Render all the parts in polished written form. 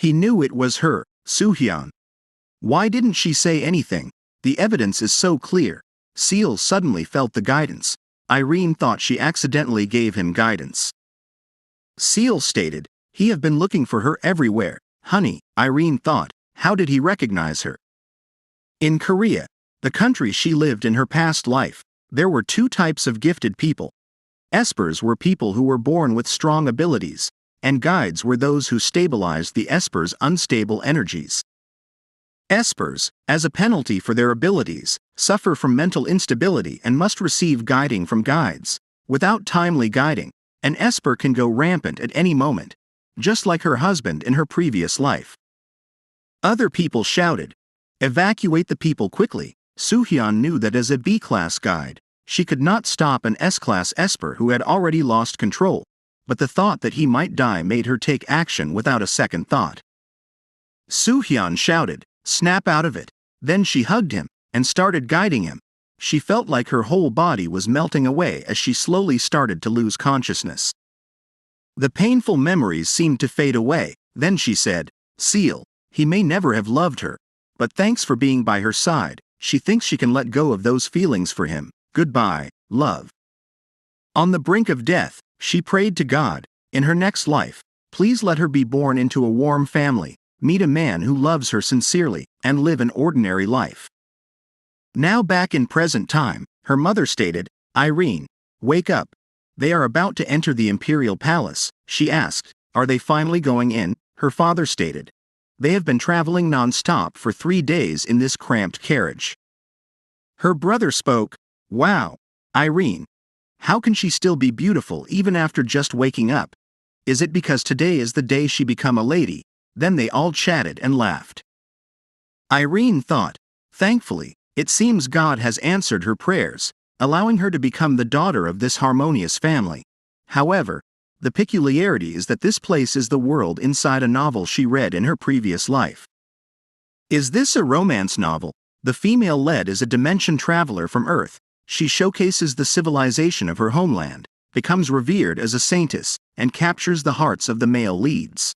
He knew it was her, Soohyun. Why didn't she say anything? The evidence is so clear. Seal suddenly felt the guidance. Irene thought she accidentally gave him guidance. Seal stated, "He have been looking for her everywhere." Honey, Irene thought, how did he recognize her? In Korea, the country she lived in her past life, there were two types of gifted people. Espers were people who were born with strong abilities, and guides were those who stabilized the espers' unstable energies. Espers, as a penalty for their abilities, suffer from mental instability and must receive guiding from guides. Without timely guiding, an esper can go rampant at any moment, just like her husband in her previous life. Other people shouted, "Evacuate the people quickly." Soohyun knew that as a B-class guide, she could not stop an S-class esper who had already lost control, but the thought that he might die made her take action without a second thought. Soohyun shouted, "Snap out of it." Then she hugged him and started guiding him. She felt like her whole body was melting away as she slowly started to lose consciousness. The painful memories seemed to fade away. Then she said, "Seal, he may never have loved her, but thanks for being by her side. She thinks she can let go of those feelings for him. Goodbye, love." On the brink of death, she prayed to God, in her next life, please let her be born into a warm family, meet a man who loves her sincerely, and live an ordinary life. Now back in present time, her mother stated, "Irene, wake up. They are about to enter the imperial palace." She asked, "Are they finally going in?" Her father stated, "They have been traveling non-stop for 3 days in this cramped carriage." Her brother spoke, "Wow, Irene. How can she still be beautiful even after just waking up? Is it because today is the day she become a lady?" Then they all chatted and laughed. Irene thought, thankfully, it seems God has answered her prayers, allowing her to become the daughter of this harmonious family. However, the peculiarity is that this place is the world inside a novel she read in her previous life. Is this a romance novel? The female lead is a dimension traveler from Earth. She showcases the civilization of her homeland, becomes revered as a saintess, and captures the hearts of the male leads.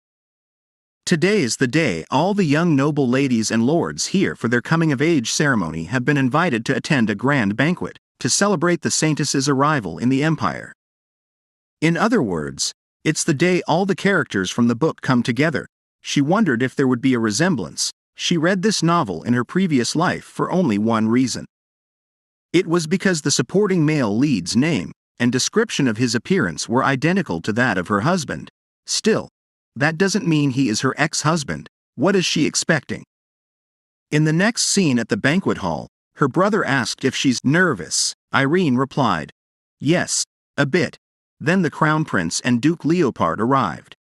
Today is the day all the young noble ladies and lords here for their coming-of-age ceremony have been invited to attend a grand banquet, to celebrate the saintess's arrival in the empire. In other words, it's the day all the characters from the book come together. She wondered if there would be a resemblance. She read this novel in her previous life for only one reason. It was because the supporting male lead's name and description of his appearance were identical to that of her husband. Still, that doesn't mean he is her ex-husband. What is she expecting? In the next scene at the banquet hall, her brother asked if she's nervous. Irene replied, "Yes, a bit." Then the Crown Prince and Duke Leopard arrived.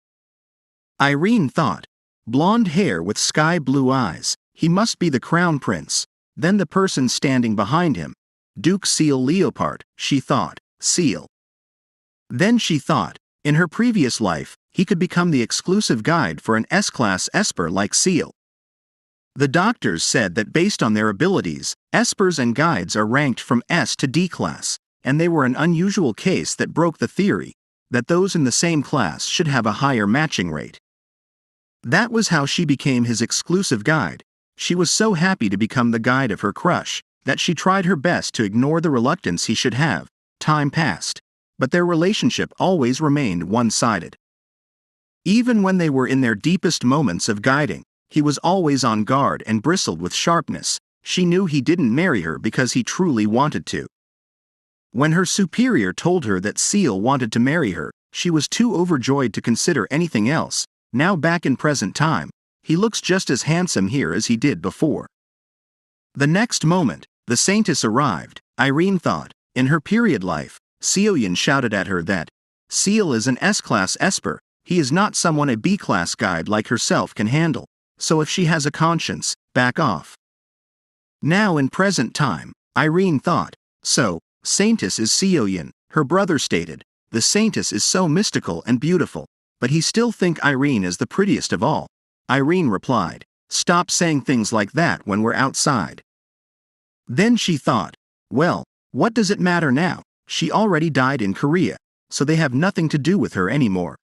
Irene thought, blonde hair with sky blue eyes, he must be the Crown Prince. Then the person standing behind him, Duke Seal Leopard, she thought, Seal. Then she thought, in her previous life, he could become the exclusive guide for an S-class esper like Seal. The doctors said that based on their abilities, espers and guides are ranked from S to D class, and they were an unusual case that broke the theory that those in the same class should have a higher matching rate. That was how she became his exclusive guide. She was so happy to become the guide of her crush, that she tried her best to ignore the reluctance he should have. Time passed, but their relationship always remained one-sided. Even when they were in their deepest moments of guiding, he was always on guard and bristled with sharpness. She knew he didn't marry her because he truly wanted to. When her superior told her that Seal wanted to marry her, she was too overjoyed to consider anything else. Now back in present time, he looks just as handsome here as he did before. The next moment, the saintess arrived. Irene thought, in her period life, Seoyin shouted at her that Seal is an S-class esper. He is not someone a B-class guide like herself can handle. So if she has a conscience, back off. Now in present time, Irene thought, so, saintess is Seoyin, her brother stated. The saintess is so mystical and beautiful, but he still think Irene is the prettiest of all. Irene replied, stop saying things like that when we're outside. Then she thought, well, what does it matter now? She already died in Korea, so they have nothing to do with her anymore.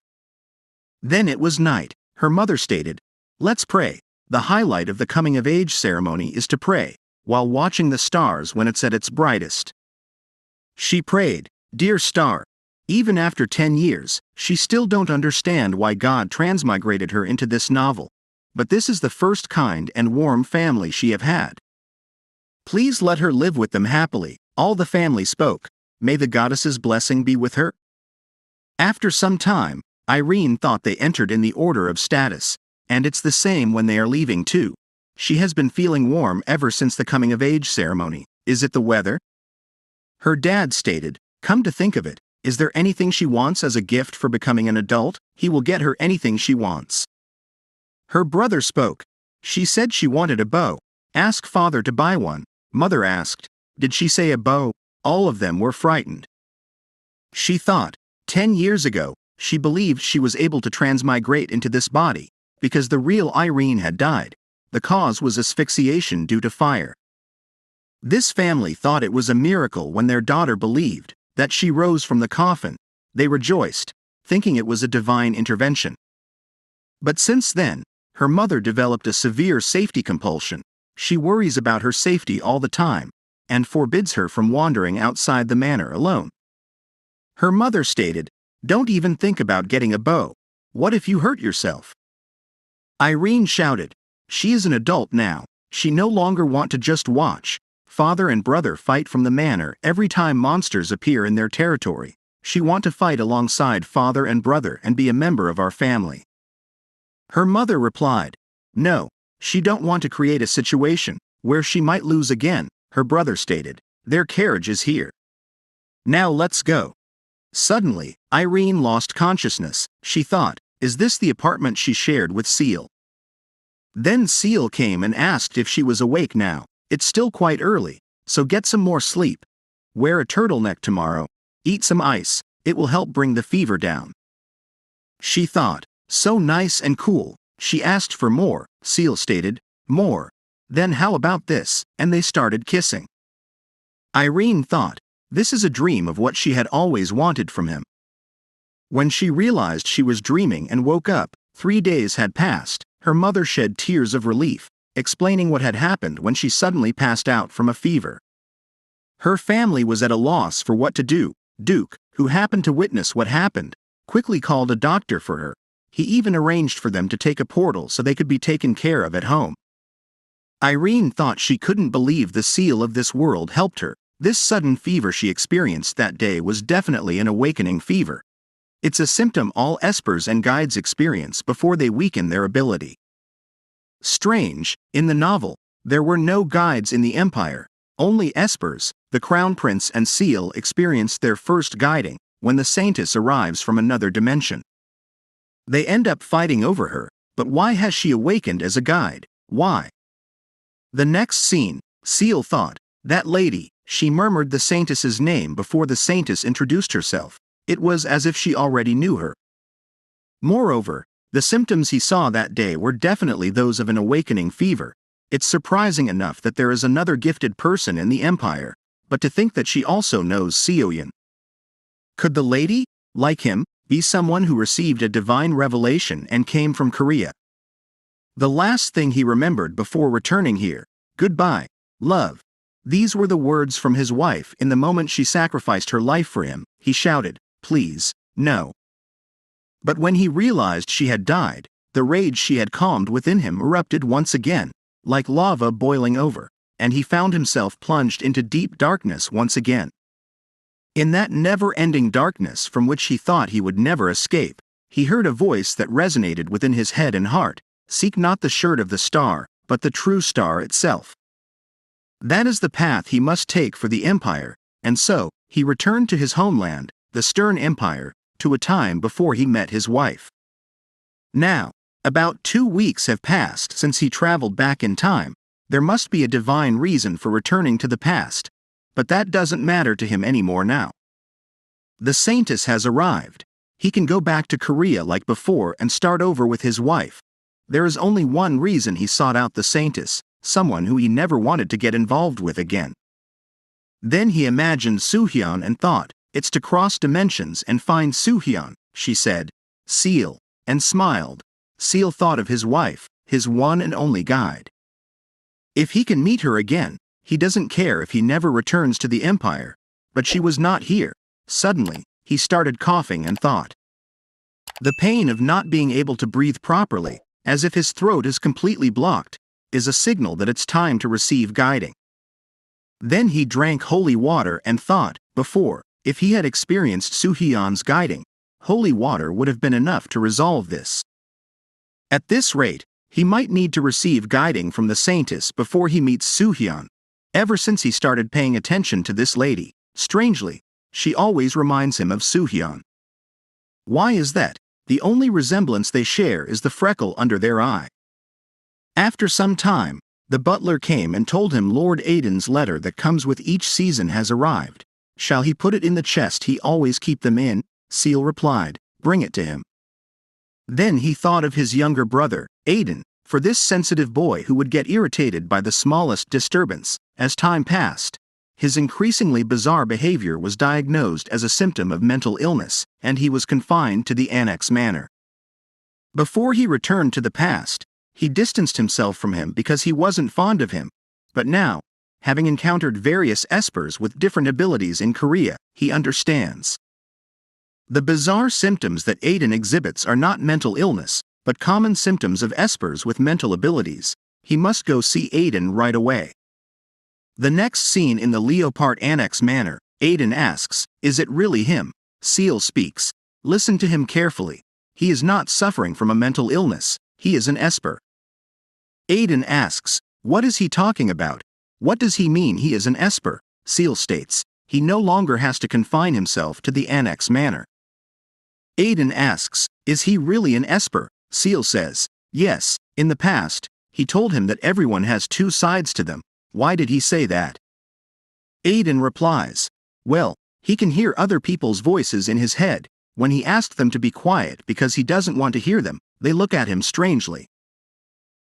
Then it was night. Her mother stated, Let's pray. The highlight of the coming-of-age ceremony is to pray, while watching the stars when it's at its brightest. She prayed, "Dear star, even after 10 years, she still don't understand why God transmigrated her into this novel. But this is the first kind and warm family she have had. Please let her live with them happily." All the family spoke. May the goddess's blessing be with her. After some time, Irene thought they entered in the order of status, and it's the same when they are leaving too. She has been feeling warm ever since the coming-of-age ceremony. Is it the weather? Her dad stated, "Come to think of it, is there anything she wants as a gift for becoming an adult? He will get her anything she wants." Her brother spoke. She said she wanted a bow. Ask father to buy one. Mother asked, "Did she say a bow?" All of them were frightened. She thought, 10 years ago, she believed she was able to transmigrate into this body, because the real Irene had died. The cause was asphyxiation due to fire. This family thought it was a miracle when their daughter believed that she rose from the coffin. They rejoiced, thinking it was a divine intervention. But since then, her mother developed a severe safety compulsion. She worries about her safety all the time, and forbids her from wandering outside the manor alone. Her mother stated, "Don't even think about getting a bow. What if you hurt yourself?" Irene shouted, "She is an adult now. She no longer want to just watch father and brother fight from the manor every time monsters appear in their territory. She want to fight alongside father and brother and be a member of our family." Her mother replied, "No, she don't want to create a situation where she might lose again." Her brother stated, "Their carriage is here. Now let's go." Suddenly, Irene lost consciousness. She thought, is this the apartment she shared with Seal? Then Seal came and asked if she was awake now. "It's still quite early, so get some more sleep. Wear a turtleneck tomorrow. Eat some ice, it will help bring the fever down." She thought, so nice and cool. She asked for more. Seal stated, "More. Then how about this?" And they started kissing. Irene thought, this is a dream of what she had always wanted from him. When she realized she was dreaming and woke up, 3 days had passed. Her mother shed tears of relief, explaining what had happened when she suddenly passed out from a fever. Her family was at a loss for what to do. Duke, who happened to witness what happened, quickly called a doctor for her. He even arranged for them to take a portal so they could be taken care of at home. Irene thought she couldn't believe the Seal of this world helped her. This sudden fever she experienced that day was definitely an awakening fever. It's a symptom all espers and guides experience before they weaken their ability. Strange, in the novel, there were no guides in the Empire. Only espers. The Crown Prince and Seal experienced their first guiding when the Saintess arrives from another dimension. They end up fighting over her, but why has she awakened as a guide? Why? The next scene, Seal thought, that lady, she murmured the Saintess's name before the Saintess introduced herself. It was as if she already knew her. Moreover, the symptoms he saw that day were definitely those of an awakening fever. It's surprising enough that there is another gifted person in the Empire, but to think that she also knows Seoyun. Could the lady, like him, be someone who received a divine revelation and came from Korea? The last thing he remembered before returning here, "Goodbye, love." These were the words from his wife in the moment she sacrificed her life for him. He shouted, "Please, no." But when he realized she had died, the rage she had calmed within him erupted once again, like lava boiling over, and he found himself plunged into deep darkness once again. In that never-ending darkness from which he thought he would never escape, he heard a voice that resonated within his head and heart. "Seek not the shirt of the star, but the true star itself." That is the path he must take for the Empire, and so, he returned to his homeland, the Stern Empire, to a time before he met his wife. Now, about 2 weeks have passed since he traveled back in time. There must be a divine reason for returning to the past, but that doesn't matter to him anymore now. The Saintess has arrived. He can go back to Korea like before and start over with his wife. There is only one reason he sought out the Saintess, someone who he never wanted to get involved with again. Then he imagined Soohyun and thought, it's to cross dimensions and find Soohyun. She said, "Seal," and smiled. Seal thought of his wife. his one and only guide. If he can meet her again, he doesn't care if he never returns to the Empire. But she was not here. Suddenly, he started coughing and thought. The pain of not being able to breathe properly, as if his throat is completely blocked, is a signal that it's time to receive guiding. Then he drank holy water and thought, before, if he had experienced Soo-hyun's guiding, holy water would have been enough to resolve this. At this rate, he might need to receive guiding from the Saintess before he meets Soo-hyun. Ever since he started paying attention to this lady, strangely, she always reminds him of Soo-hyun. Why is that? The only resemblance they share is the freckle under their eye. After some time, the butler came and told him Lord Aiden's letter that comes with each season has arrived. Shall he put it in the chest he always keep them in? Seal replied, bring it to him. Then he thought of his younger brother, Aiden, for this sensitive boy who would get irritated by the smallest disturbance. As time passed, his increasingly bizarre behavior was diagnosed as a symptom of mental illness, and he was confined to the annex manor. Before he returned to the past, he distanced himself from him because he wasn't fond of him. But now, having encountered various espers with different abilities in Korea, he understands. The bizarre symptoms that Aiden exhibits are not mental illness, but common symptoms of espers with mental abilities. He must go see Aiden right away. The next scene in the Leopard Annex Manor, Aiden asks, is it really him? Seal speaks. Listen to him carefully. He is not suffering from a mental illness, he is an esper. Aiden asks, what is he talking about? What does he mean he is an esper? Seal states, he no longer has to confine himself to the Annex Manor. Aiden asks, is he really an esper? Seal says, yes, in the past, he told him that everyone has two sides to them. Why did he say that? Aiden replies, well, he can hear other people's voices in his head. When he asked them to be quiet because he doesn't want to hear them, they look at him strangely.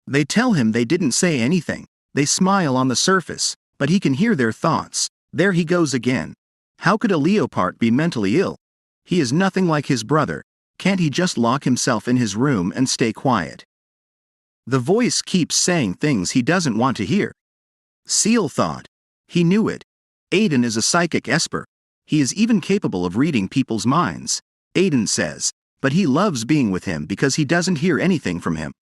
They tell him they didn't say anything. They smile on the surface, but he can hear their thoughts. There he goes again. How could a leopard be mentally ill? He is nothing like his brother. Can't he just lock himself in his room and stay quiet? The voice keeps saying things he doesn't want to hear. Seal thought. He knew it. Aiden is a psychic esper. He is even capable of reading people's minds. Aiden says, but he loves being with him because he doesn't hear anything from him.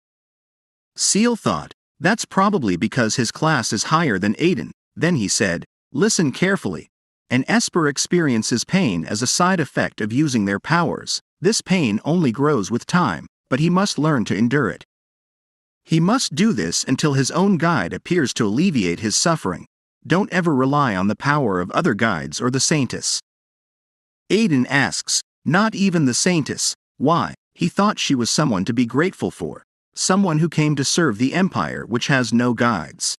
Seal thought, that's probably because his class is higher than Aiden. Then he said, listen carefully. An esper experiences pain as a side effect of using their powers. This pain only grows with time, but he must learn to endure it. He must do this until his own guide appears to alleviate his suffering. Don't ever rely on the power of other guides or the Saintess. Aiden asks, not even the Saintess. Why? He thought she was someone to be grateful for. Someone who came to serve the Empire which has no guides.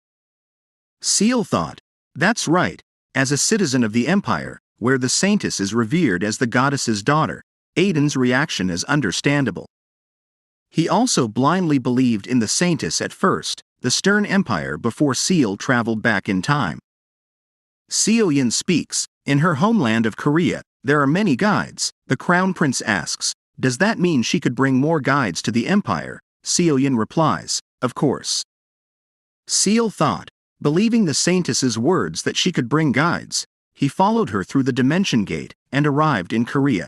Seal thought, that's right. As a citizen of the Empire, where the Saintess is revered as the goddess's daughter, Aiden's reaction is understandable. He also blindly believed in the Saintess at first, the stern empire before Seal traveled back in time. Seo-yin speaks, in her homeland of Korea, there are many guides. The Crown Prince asks, does that mean she could bring more guides to the Empire? Seo-yin replies, of course. Seal thought, believing the Saintess's words that she could bring guides, he followed her through the Dimension Gate and arrived in Korea.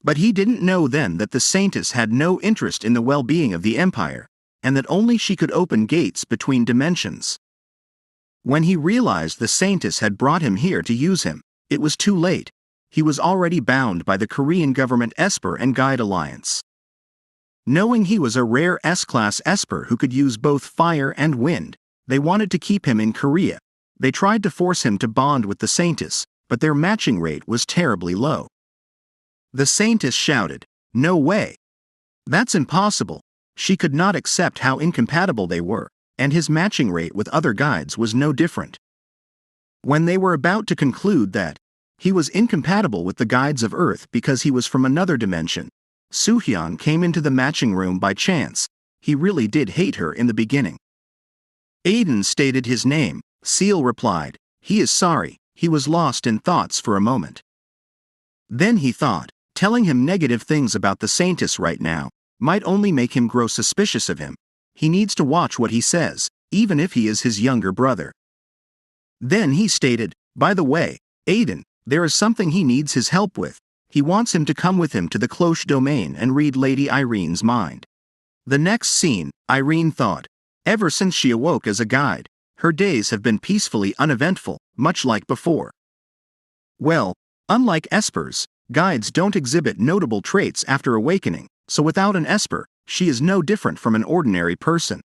But he didn't know then that the Saintess had no interest in the well-being of the Empire, and that only she could open gates between dimensions. When he realized the Saintess had brought him here to use him, it was too late. He was already bound by the Korean government Esper and Guide Alliance. Knowing he was a rare S-class Esper who could use both fire and wind, they wanted to keep him in Korea. They tried to force him to bond with the Saintess, but their matching rate was terribly low. The Saintess shouted, no way. That's impossible. She could not accept how incompatible they were, and his matching rate with other guides was no different. When they were about to conclude that he was incompatible with the guides of Earth because he was from another dimension, Soo-hyun came into the matching room by chance. He really did hate her in the beginning. Aiden stated his name. Seal replied, he is sorry. He was lost in thoughts for a moment. Then he thought, telling him negative things about the Saintess right now might only make him grow suspicious of him. He needs to watch what he says, even if he is his younger brother. Then he stated, by the way, Aiden, there is something he needs his help with. He wants him to come with him to the cloche domain and read Lady Irene's mind. The next scene, Irene thought. Ever since she awoke as a guide, her days have been peacefully uneventful, much like before. Well, unlike espers, guides don't exhibit notable traits after awakening, so without an esper, she is no different from an ordinary person.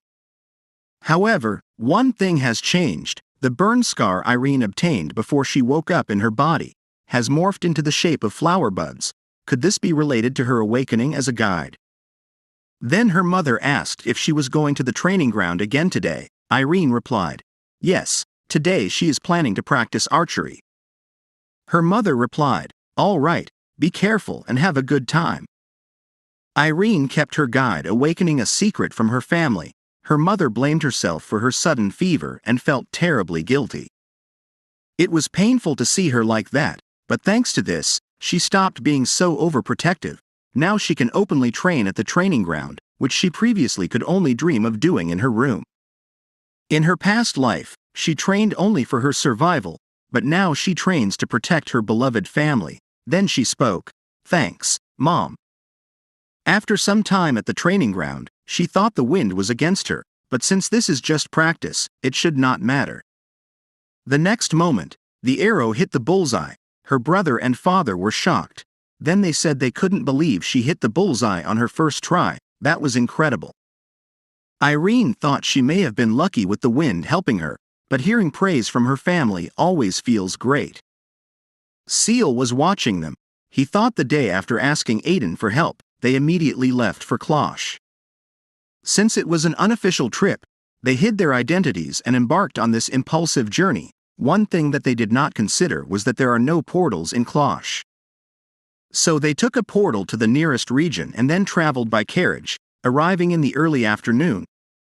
However, one thing has changed. The burn scar Irene obtained before she woke up in her body has morphed into the shape of flower buds. Could this be related to her awakening as a guide? Then her mother asked if she was going to the training ground again today. Irene replied, yes, today she is planning to practice archery. Her mother replied, all right, be careful and have a good time. Irene kept her guide awakening a secret from her family. Her mother blamed herself for her sudden fever and felt terribly guilty. It was painful to see her like that, but thanks to this, she stopped being so overprotective. Now she can openly train at the training ground, which she previously could only dream of doing in her room. In her past life, she trained only for her survival, but now she trains to protect her beloved family. Then she spoke, thanks, Mom. After some time at the training ground, she thought the wind was against her, but since this is just practice, it should not matter. The next moment, the arrow hit the bullseye. Her brother and father were shocked. Then they said they couldn't believe she hit the bullseye on her first try. That was incredible. Irene thought she may have been lucky with the wind helping her, but hearing praise from her family always feels great. Seal was watching them. He thought the day after asking Aiden for help, they immediately left for cloche. Since it was an unofficial trip, they hid their identities and embarked on this impulsive journey. One thing that they did not consider was that there are no portals in cloche. So they took a portal to the nearest region and then traveled by carriage, arriving in the early afternoon.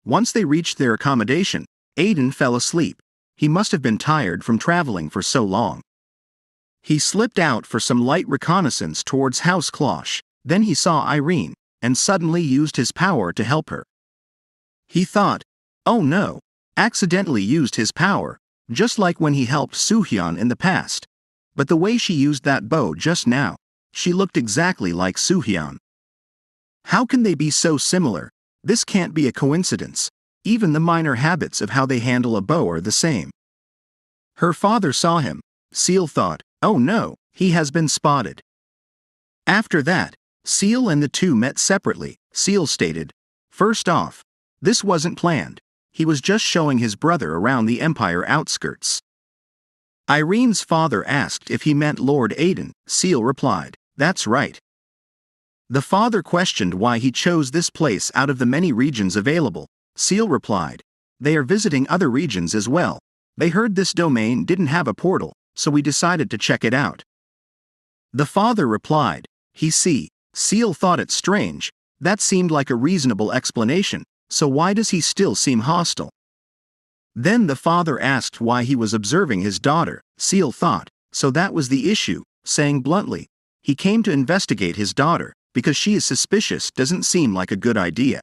Once they reached their accommodation, Aiden fell asleep. He must have been tired from traveling for so long. He slipped out for some light reconnaissance towards House Cloche. Then he saw Irene, and suddenly used his power to help her. He thought, oh no, accidentally used his power, just like when he helped Soohyun in the past. But the way she used that bow just now, she looked exactly like Soohyun. How can they be so similar? This can't be a coincidence. Even the minor habits of how they handle a bow are the same. Her father saw him. Seal thought, oh no, he has been spotted. After that, Seal and the two met separately. Seal stated, first off, this wasn't planned. He was just showing his brother around the Empire outskirts. Irene's father asked if he meant Lord Aiden. Seal replied, that's right. The father questioned why he chose this place out of the many regions available. Seal replied, they are visiting other regions as well. They heard this domain didn't have a portal, so we decided to check it out. The father replied, he see. Seal thought it strange. That seemed like a reasonable explanation, so why does he still seem hostile? Then the father asked why he was observing his daughter. Seal thought, so that was the issue, saying bluntly, he came to investigate his daughter, because she is suspicious doesn't seem like a good idea.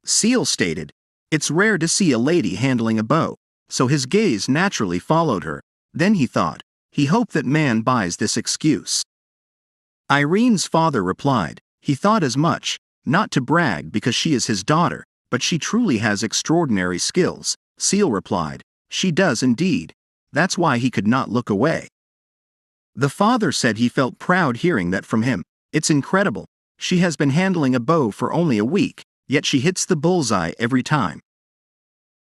Seal stated, it's rare to see a lady handling a bow, so his gaze naturally followed her. Then he thought, he hoped that man buys this excuse. Irene's father replied, he thought as much, not to brag because she is his daughter, but she truly has extraordinary skills. Seal replied, she does indeed. That's why he could not look away. The father said he felt proud hearing that from him. It's incredible. She has been handling a bow for only a week, yet she hits the bullseye every time.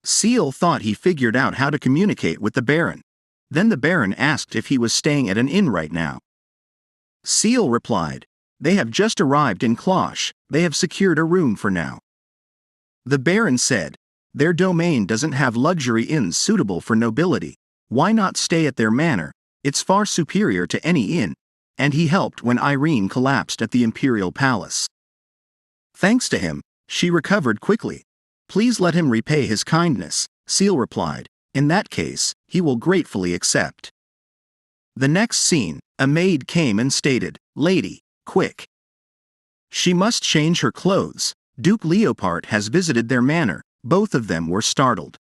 Seal thought he figured out how to communicate with the Baron. Then the Baron asked if he was staying at an inn right now. Seal replied, they have just arrived in Cloche. They have secured a room for now. The Baron said, their domain doesn't have luxury inns suitable for nobility. Why not stay at their manor? It's far superior to any inn. And he helped when Irene collapsed at the Imperial Palace. Thanks to him, she recovered quickly. Please let him repay his kindness, Seal replied. In that case, he will gratefully accept. The next scene, a maid came and stated, lady, quick. She must change her clothes. Duke Leopard has visited their manor." Both of them were startled.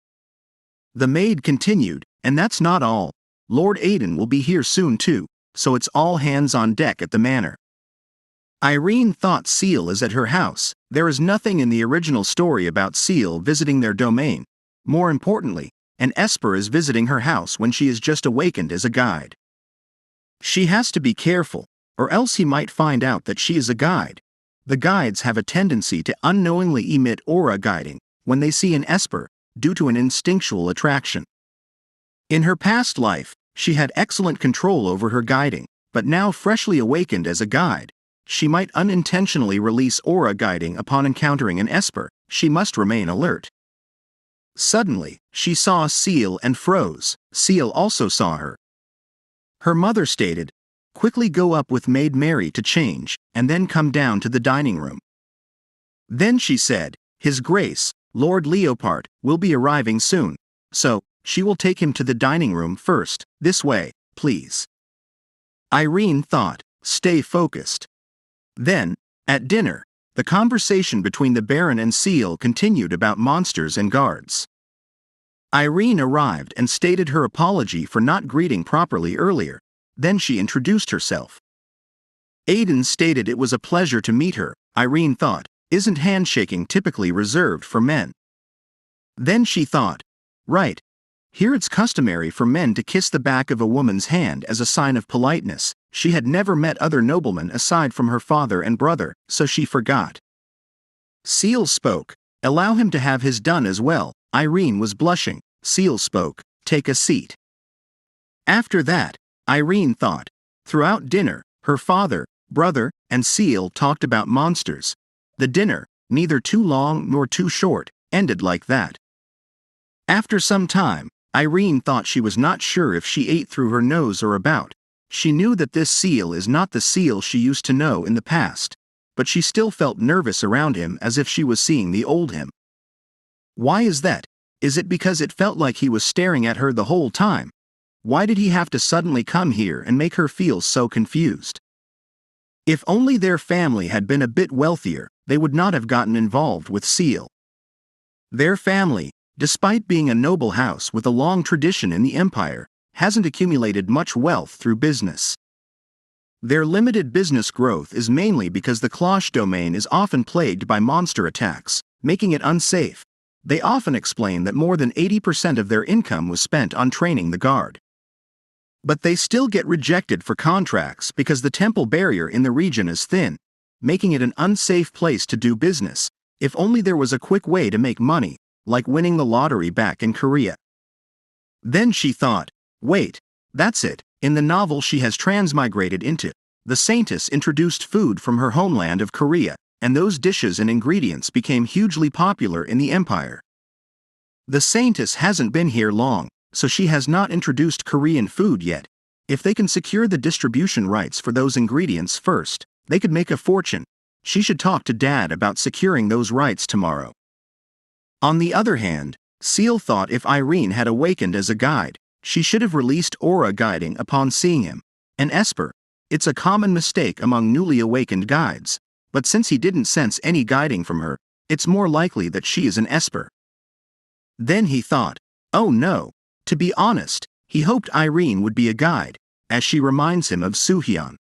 The maid continued, "And that's not all. Lord Aiden will be here soon too, so it's all hands on deck at the manor." Irene thought Seal is at her house. There is nothing in the original story about Seal visiting their domain. More importantly, an Esper is visiting her house when she is just awakened as a guide. She has to be careful, or else he might find out that she is a guide. The guides have a tendency to unknowingly emit aura guiding when they see an Esper, due to an instinctual attraction. In her past life, she had excellent control over her guiding, but now freshly awakened as a guide, she might unintentionally release aura guiding upon encountering an Esper. She must remain alert. Suddenly, she saw Seal and froze. Seal also saw her. Her mother stated, "Quickly go up with Maid Mary to change, and then come down to the dining room." Then she said, "His Grace, Lord Leopard, will be arriving soon, so she will take him to the dining room first. This way, please." Irene thought, "Stay focused." Then, at dinner, the conversation between the Baron and Seal continued about monsters and guards. Irene arrived and stated her apology for not greeting properly earlier. Then she introduced herself. Aiden stated it was a pleasure to meet her. Irene thought, "Isn't handshaking typically reserved for men?" Then she thought, "Right. Here it's customary for men to kiss the back of a woman's hand as a sign of politeness." She had never met other noblemen aside from her father and brother, so she forgot. Seal spoke, "Allow him to have his done as well." Irene was blushing. Seal spoke, "Take a seat." After that, Irene thought, throughout dinner, her father, brother, and Seal talked about monsters. The dinner, neither too long nor too short, ended like that. After some time, Irene thought she was not sure if she ate through her nose or about. She knew that this Seal is not the Seal she used to know in the past, but she still felt nervous around him as if she was seeing the old him. Why is that? Is it because it felt like he was staring at her the whole time? Why did he have to suddenly come here and make her feel so confused? If only their family had been a bit wealthier, they would not have gotten involved with Seal. Their family, despite being a noble house with a long tradition in the empire, hasn't accumulated much wealth through business. Their limited business growth is mainly because the Klosh domain is often plagued by monster attacks, making it unsafe. They often explain that more than 80% of their income was spent on training the guard. But they still get rejected for contracts because the temple barrier in the region is thin, making it an unsafe place to do business. If only there was a quick way to make money, like winning the lottery back in Korea. Then she thought, wait, that's it. In the novel she has transmigrated into, the Saintess introduced food from her homeland of Korea, and those dishes and ingredients became hugely popular in the empire. The Saintess hasn't been here long, so she has not introduced Korean food yet. If they can secure the distribution rights for those ingredients first, they could make a fortune. She should talk to Dad about securing those rights tomorrow. On the other hand, Seal thought if Irene had awakened as a guide, she should have released aura guiding upon seeing him. An Esper. It's a common mistake among newly awakened guides, but since he didn't sense any guiding from her, it's more likely that she is an Esper. Then he thought, oh no. To be honest, he hoped Irene would be a guide, as she reminds him of Soohyun.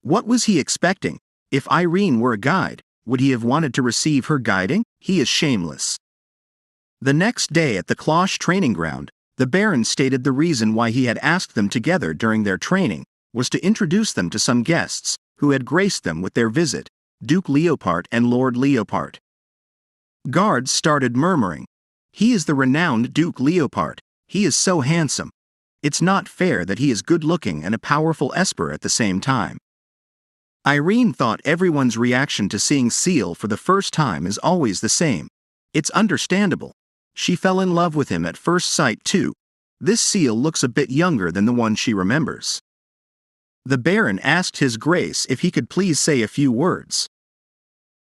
What was he expecting? If Irene were a guide, would he have wanted to receive her guiding? He is shameless. The next day at the Klosh training ground, the Baron stated the reason why he had asked them together during their training was to introduce them to some guests who had graced them with their visit, Duke Leopard and Lord Leopard. Guards started murmuring, "He is the renowned Duke Leopard. He is so handsome. It's not fair that he is good-looking and a powerful Esper at the same time." Irene thought everyone's reaction to seeing Seal for the first time is always the same. It's understandable. She fell in love with him at first sight too. This Seal looks a bit younger than the one she remembers. The Baron asked His Grace if he could please say a few words.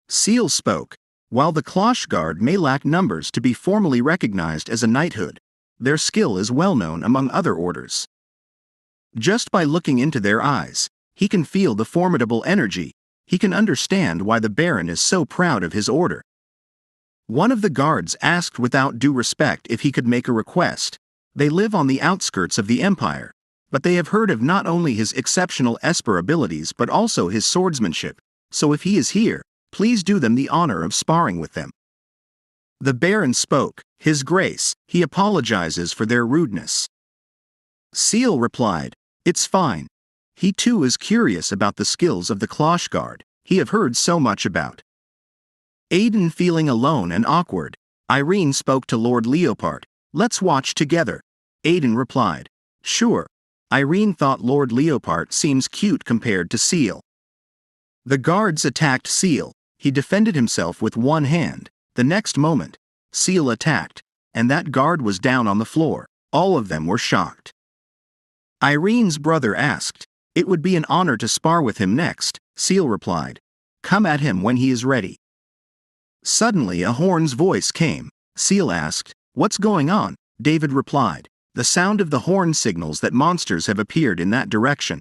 Seal spoke. While the Klosh Guard may lack numbers to be formally recognized as a knighthood, their skill is well known among other orders. Just by looking into their eyes, he can feel the formidable energy. He can understand why the Baron is so proud of his order. One of the guards asked without due respect if he could make a request. They live on the outskirts of the Empire, but they have heard of not only his exceptional esper abilities but also his swordsmanship, so if he is here, please do them the honor of sparring with them. The Baron spoke, His Grace, he apologizes for their rudeness. Seal replied, It's fine. He too is curious about the skills of the cloche guard, he have heard so much about. Aiden feeling alone and awkward, Irene spoke to Lord Leopard, Let's watch together. Aiden replied, Sure. Irene thought Lord Leopard seems cute compared to Seal. The guards attacked Seal. He defended himself with one hand. The next moment, Seal attacked, and that guard was down on the floor. All of them were shocked. Irene's brother asked, It would be an honor to spar with him next. Seal replied, Come at him when he is ready. Suddenly a horn's voice came. Seal asked, What's going on? David replied, The sound of the horn signals that monsters have appeared in that direction.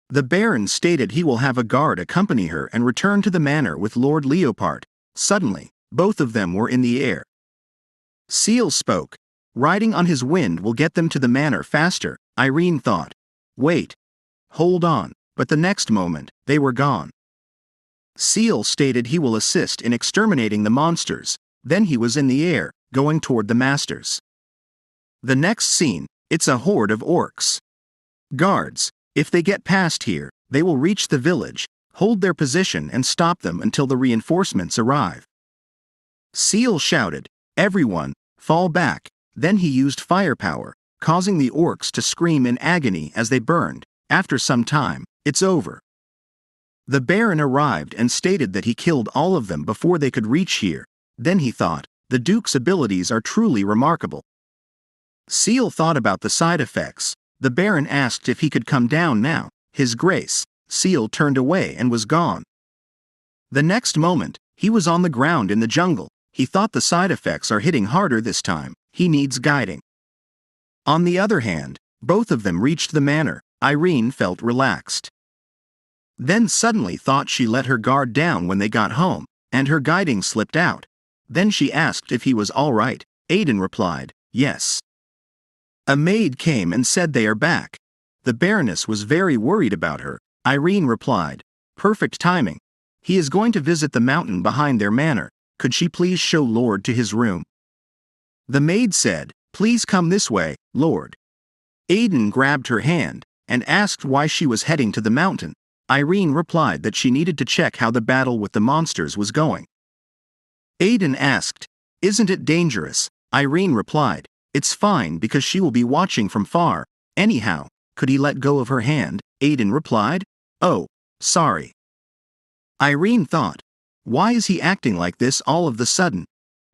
The Baron stated he will have a guard accompany her and return to the manor with Lord Leopard. Suddenly, both of them were in the air. Seal spoke, Riding on his wind will get them to the manor faster. Irene thought, Wait. Hold on, but the next moment, they were gone. Seal stated he will assist in exterminating the monsters, then he was in the air, going toward the masters. The next scene, it's a horde of orcs. Guards, if they get past here, they will reach the village, hold their position and stop them until the reinforcements arrive. Seal shouted, Everyone, fall back, then he used firepower, causing the orcs to scream in agony as they burned. After some time, it's over. The Baron arrived and stated that he killed all of them before they could reach here. Then he thought, the Duke's abilities are truly remarkable. Seal thought about the side effects. The Baron asked if he could come down now. His Grace. Seal turned away and was gone. The next moment, he was on the ground in the jungle. He thought the side effects are hitting harder this time. He needs guiding. On the other hand, both of them reached the manor. Irene felt relaxed. Then suddenly thought she let her guard down when they got home, and her guiding slipped out. Then she asked if he was all right. Aiden replied, Yes. A maid came and said they are back. The Baroness was very worried about her. Irene replied, Perfect timing. He is going to visit the mountain behind their manor. Could she please show Lord to his room? The maid said, Please come this way, Lord. Aiden grabbed her hand and asked why she was heading to the mountain. Irene replied that she needed to check how the battle with the monsters was going. Aiden asked, Isn't it dangerous? Irene replied, It's fine because she will be watching from far. Anyhow, could he let go of her hand? Aiden replied, Oh, sorry. Irene thought, Why is he acting like this all of the sudden?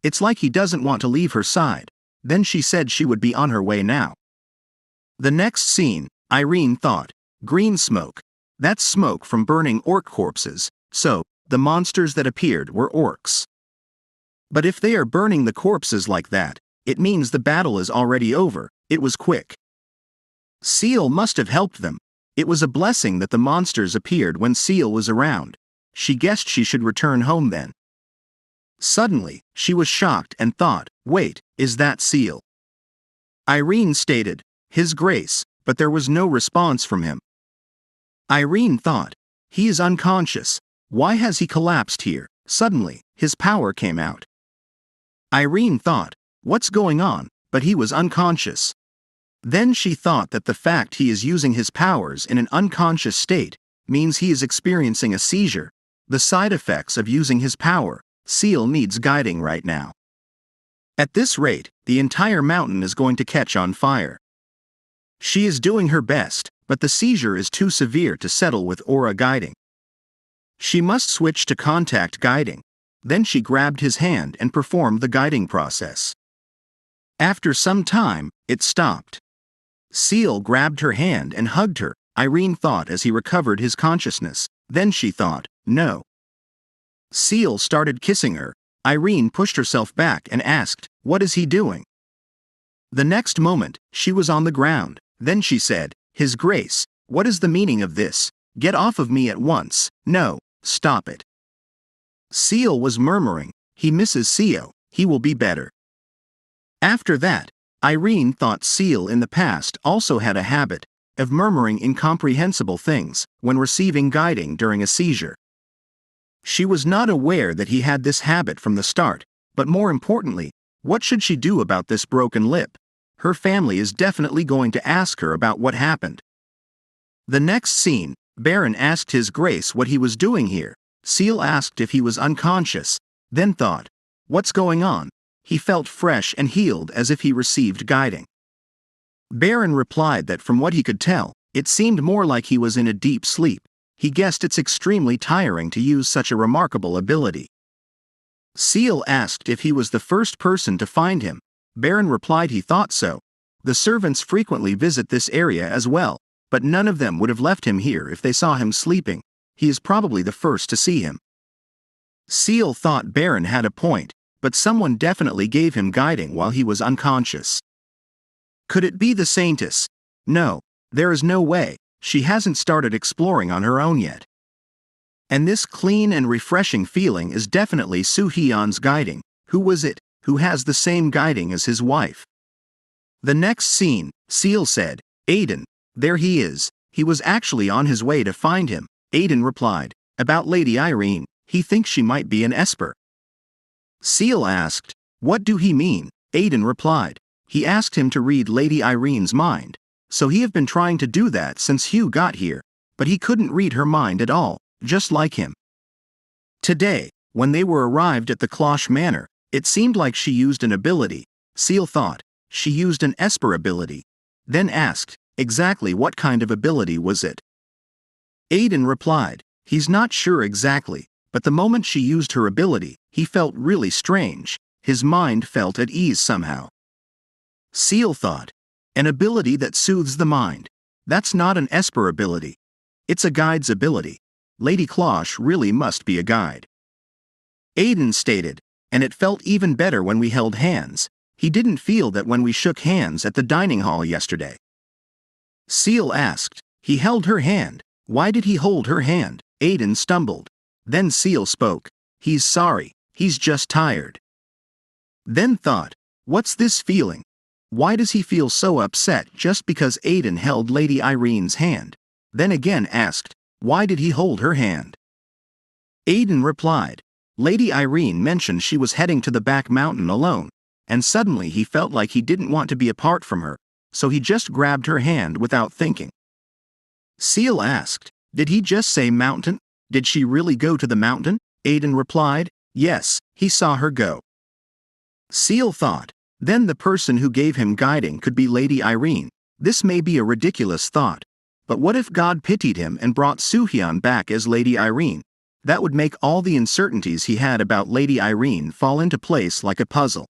It's like he doesn't want to leave her side. Then she said she would be on her way now. The next scene, Irene thought, Green smoke. That's smoke from burning orc corpses, so, the monsters that appeared were orcs. But if they are burning the corpses like that, it means the battle is already over. It was quick. Seal must have helped them. It was a blessing that the monsters appeared when Seal was around. She guessed she should return home then. Suddenly, she was shocked and thought, Wait, is that Seal? Irene stated, His Grace, but there was no response from him. Irene thought, He is unconscious. Why has he collapsed here? Suddenly, his power came out. Irene thought, What's going on? But he was unconscious. Then she thought that the fact he is using his powers in an unconscious state means he is experiencing a seizure. The side effects of using his power. Seal needs guiding right now. At this rate, the entire mountain is going to catch on fire. She is doing her best, but the seizure is too severe to settle with aura guiding. She must switch to contact guiding. Then she grabbed his hand and performed the guiding process. After some time, it stopped. Seal grabbed her hand and hugged her, Irene thought as he recovered his consciousness. Then she thought, No. Seal started kissing her. Irene pushed herself back and asked, What is he doing? The next moment, she was on the ground. Then she said, His Grace, what is the meaning of this? Get off of me at once. No, stop it. Seal was murmuring, he misses Seo, he will be better. After that, Irene thought Seal in the past also had a habit of murmuring incomprehensible things when receiving guiding during a seizure. She was not aware that he had this habit from the start, but more importantly, what should she do about this broken lip? Her family is definitely going to ask her about what happened. The next scene, Baron asked His Grace what he was doing here. Seal asked if he was unconscious, then thought, what's going on? He felt fresh and healed as if he received guiding. Baron replied that from what he could tell, it seemed more like he was in a deep sleep. He guessed it's extremely tiring to use such a remarkable ability. Seal asked if he was the first person to find him. Baron replied he thought so. The servants frequently visit this area as well, but none of them would have left him here if they saw him sleeping. He is probably the first to see him. Seal thought Baron had a point, but someone definitely gave him guiding while he was unconscious. Could it be the Saintess? No, there is no way. She hasn't started exploring on her own yet. And this clean and refreshing feeling is definitely Soo-hyun's guiding. Who was it who has the same guiding as his wife? The next scene, Seal said, Aiden, there he is. He was actually on his way to find him. Aiden replied, about Lady Irene, he thinks she might be an Esper. Seal asked, what do he mean? Aiden replied, he asked him to read Lady Irene's mind. So he have been trying to do that since Hugh got here, but he couldn't read her mind at all, just like him. Today, when they were arrived at the Cloche Manor, it seemed like she used an ability. Seal thought, she used an Esper ability. Then asked, exactly what kind of ability was it? Aiden replied, he's not sure exactly, but the moment she used her ability, he felt really strange. His mind felt at ease somehow. Seal thought, an ability that soothes the mind. That's not an Esper ability. It's a guide's ability. Lady Cloche really must be a guide. Aiden stated, and it felt even better when we held hands. He didn't feel that when we shook hands at the dining hall yesterday. Seal asked, he held her hand. Why did he hold her hand? Aiden stumbled. Then Seal spoke, he's sorry, he's just tired. Then thought, what's this feeling? Why does he feel so upset just because Aiden held Lady Irene's hand? Then again asked, why did he hold her hand? Aiden replied, Lady Irene mentioned she was heading to the back mountain alone, and suddenly he felt like he didn't want to be apart from her, so he just grabbed her hand without thinking. Seal asked, did he just say mountain? Did she really go to the mountain? Aiden replied, yes, he saw her go. Seal thought, then the person who gave him guiding could be Lady Irene. This may be a ridiculous thought, but what if God pitied him and brought Soo-hyun back as Lady Irene? That would make all the uncertainties he had about Lady Irene fall into place like a puzzle.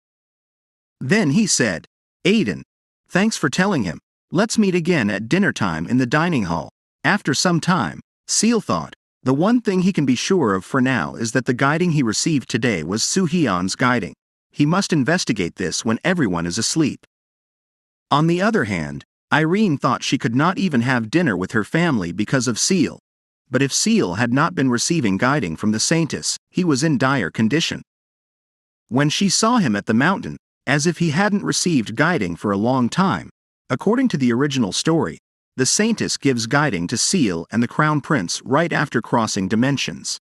Then he said, Aiden, thanks for telling him. Let's meet again at dinner time in the dining hall. After some time, Seal thought, the one thing he can be sure of for now is that the guiding he received today was Soo-hyun's guiding. He must investigate this when everyone is asleep. On the other hand, Irene thought she could not even have dinner with her family because of Seal. But if Seal had not been receiving guiding from the Saintess, he was in dire condition. When she saw him at the mountain, as if he hadn't received guiding for a long time, according to the original story, the Saintess gives guiding to Seal and the Crown Prince right after crossing dimensions.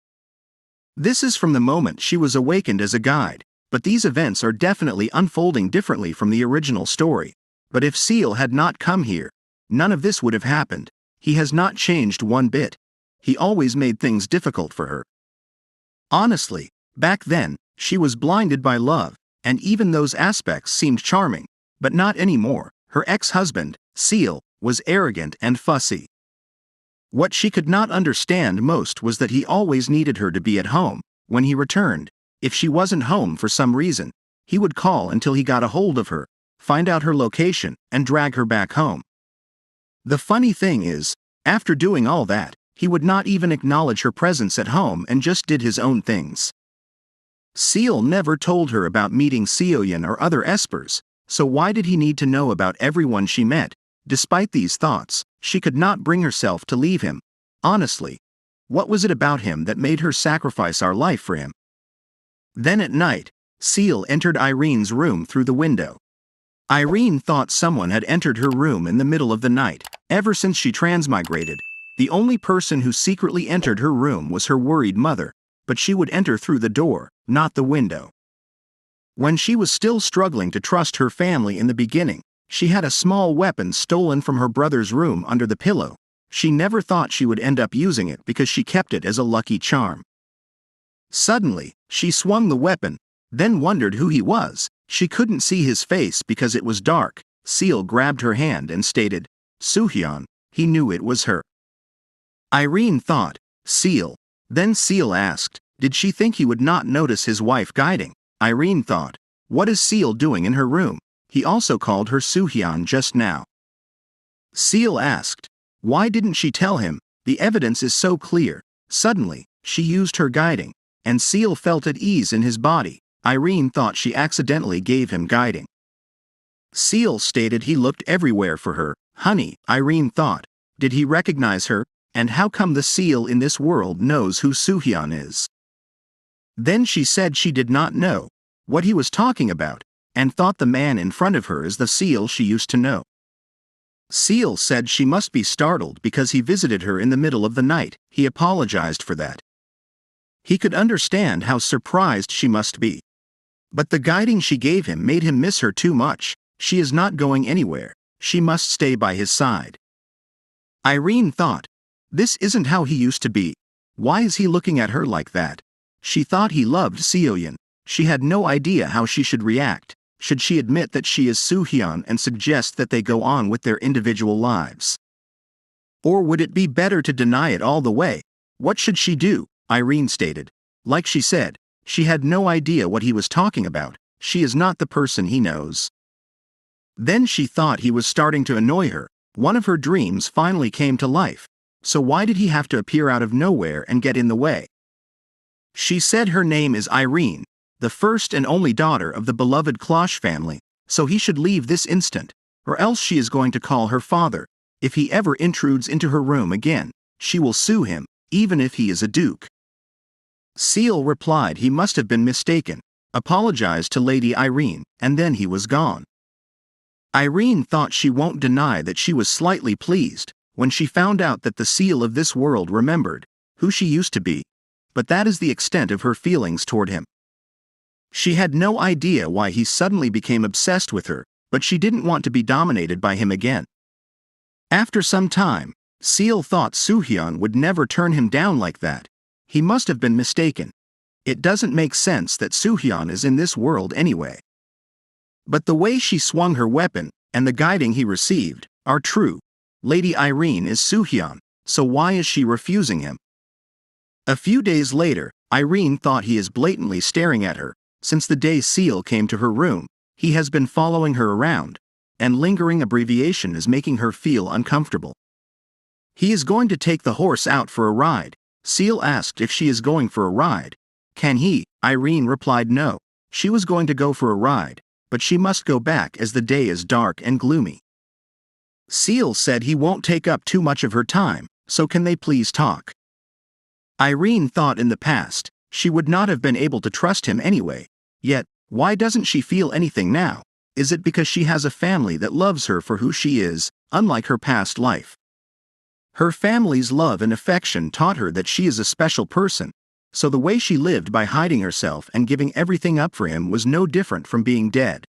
This is from the moment she was awakened as a guide. But these events are definitely unfolding differently from the original story. But if Seal had not come here, none of this would have happened. He has not changed one bit. He always made things difficult for her. Honestly, back then, she was blinded by love, and even those aspects seemed charming, but not anymore. Her ex-husband, Seal, was arrogant and fussy. What she could not understand most was that he always needed her to be at home when he returned. If she wasn't home for some reason, he would call until he got a hold of her, find out her location, and drag her back home. The funny thing is, after doing all that, he would not even acknowledge her presence at home and just did his own things. Seal never told her about meeting Seo-hyun or other Espers, so why did he need to know about everyone she met? Despite these thoughts, she could not bring herself to leave him. Honestly, What was it about him that made her sacrifice our life for him? Then at night, Seal entered Irene's room through the window. Irene thought someone had entered her room in the middle of the night. Ever since she transmigrated, the only person who secretly entered her room was her worried mother, but she would enter through the door, not the window. When she was still struggling to trust her family in the beginning, she had a small weapon stolen from her brother's room under the pillow. She never thought she would end up using it because she kept it as a lucky charm. Suddenly, she swung the weapon, then wondered who he was. She couldn't see his face because it was dark. Seal grabbed her hand and stated, "Soohyun." He knew it was her. Irene thought, "Seal." Then Seal asked, did she think he would not notice his wife guiding? Irene thought, what is Seal doing in her room? He also called her Soohyun just now. Seal asked, why didn't she tell him? The evidence is so clear. Suddenly, she used her guiding, and Seal felt at ease in his body. Irene thought she accidentally gave him guiding. Seal stated he looked everywhere for her. Honey, Irene thought. Did he recognize her? And how come the Seal in this world knows who Soohyun is? Then she said she did not know what he was talking about, and thought the man in front of her is the Seal she used to know. Seal said she must be startled because he visited her in the middle of the night. He apologized for that. He could understand how surprised she must be. But the guiding she gave him made him miss her too much. She is not going anywhere. She must stay by his side. Irene thought, this isn't how he used to be. Why is he looking at her like that? She thought he loved Soohyun. She had no idea how she should react. Should she admit that she is Soohyun and suggest that they go on with their individual lives? Or would it be better to deny it all the way? What should she do? Irene stated. Like she said, she had no idea what he was talking about. She is not the person he knows. Then she thought he was starting to annoy her. One of her dreams finally came to life. So why did he have to appear out of nowhere and get in the way? She said her name is Irene, the first and only daughter of the beloved Klosh family, so he should leave this instant, or else she is going to call her father. If he ever intrudes into her room again, she will sue him, even if he is a duke. Seal replied he must have been mistaken, apologized to Lady Irene, and then he was gone. Irene thought she won't deny that she was slightly pleased when she found out that the Seal of this world remembered who she used to be, but that is the extent of her feelings toward him. She had no idea why he suddenly became obsessed with her, but she didn't want to be dominated by him again. After some time, Seal thought Soohyun would never turn him down like that. He must have been mistaken. It doesn't make sense that Soohyun is in this world anyway. But the way she swung her weapon, and the guiding he received, are true. Lady Irene is Soohyun, so why is she refusing him? A few days later, Irene thought he is blatantly staring at her. Since the day Seal came to her room, he has been following her around, and lingering abbreviation is making her feel uncomfortable. He is going to take the horse out for a ride. Seal asked if she is going for a ride. Can he? Irene replied no. She was going to go for a ride, but she must go back as the day is dark and gloomy. Seal said he won't take up too much of her time, so can they please talk? Irene thought in the past, she would not have been able to trust him anyway. Yet, why doesn't she feel anything now? Is it because she has a family that loves her for who she is, unlike her past life? Her family's love and affection taught her that she is a special person, so the way she lived by hiding herself and giving everything up for him was no different from being dead.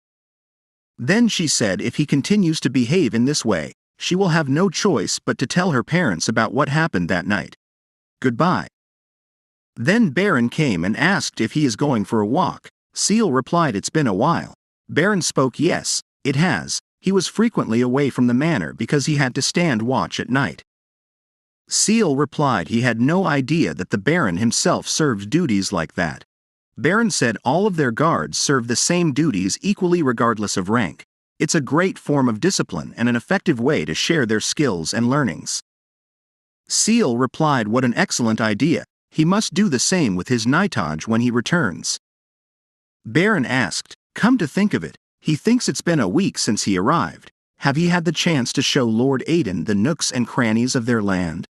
Then she said if he continues to behave in this way, she will have no choice but to tell her parents about what happened that night. Goodbye. Then Baron came and asked if he is going for a walk. Seal replied it's been a while. Baron spoke yes, it has. He was frequently away from the manor because he had to stand watch at night. Seal replied he had no idea that the Baron himself served duties like that. Baron said all of their guards serve the same duties equally regardless of rank. It's a great form of discipline and an effective way to share their skills and learnings. Seal replied what an excellent idea. He must do the same with his Naitaj when he returns. Baron asked, come to think of it, he thinks it's been a week since he arrived. Have he had the chance to show Lord Aiden the nooks and crannies of their land?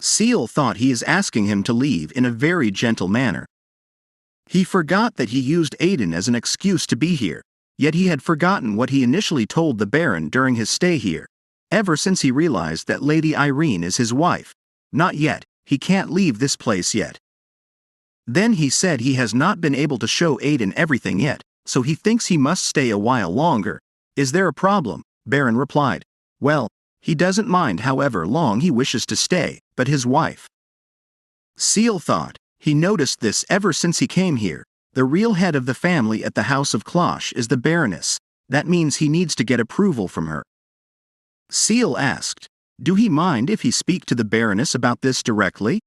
Seal thought he is asking him to leave in a very gentle manner. He forgot that he used Aiden as an excuse to be here, yet he had forgotten what he initially told the Baron during his stay here. Ever since he realized that Lady Irene is his wife. Not yet, he can't leave this place yet. Then he said he has not been able to show Aiden everything yet, so he thinks he must stay a while longer. Is there a problem? Baron replied. Well, he doesn't mind however long he wishes to stay, but his wife. Seal thought, he noticed this ever since he came here. The real head of the family at the House of Cloche is the Baroness. That means he needs to get approval from her. Seal asked, do he mind if he speak to the Baroness about this directly?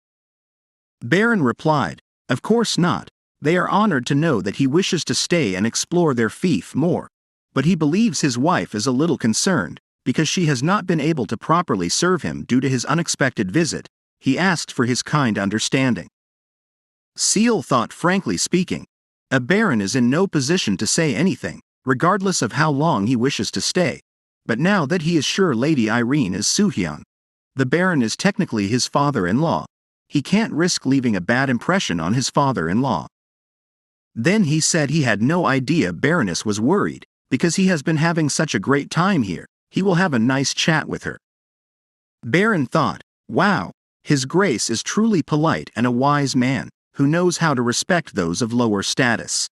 Baron replied, of course not. They are honored to know that he wishes to stay and explore their fief more. But he believes his wife is a little concerned, because she has not been able to properly serve him due to his unexpected visit. He asked for his kind understanding. Seal thought, frankly speaking, a Baron is in no position to say anything, regardless of how long he wishes to stay. But now that he is sure Lady Irene is Soohyun, the Baron is technically his father-in-law. He can't risk leaving a bad impression on his father-in-law. Then he said he had no idea Baroness was worried, because he has been having such a great time here. He will have a nice chat with her. Baron thought, wow, His Grace is truly polite and a wise man, who knows how to respect those of lower status.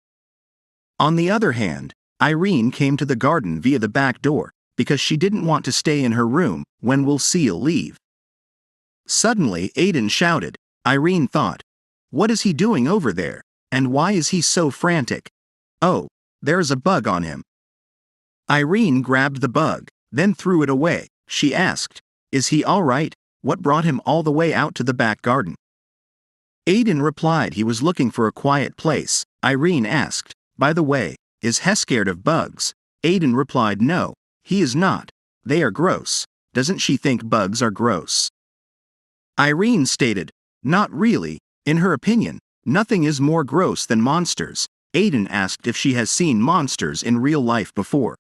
On the other hand, Irene came to the garden via the back door, because she didn't want to stay in her room. When will Seal leave? Suddenly Aiden shouted. Irene thought, what is he doing over there, and why is he so frantic? Oh, there's a bug on him. Irene grabbed the bug, then threw it away. She asked, is he all right? What brought him all the way out to the back garden? Aiden replied he was looking for a quiet place. Irene asked, by the way, is he scared of bugs? Aiden replied, no, he is not. They are gross. Doesn't she think bugs are gross? Irene stated, not really. In her opinion, nothing is more gross than monsters. Aiden asked if she has seen monsters in real life before.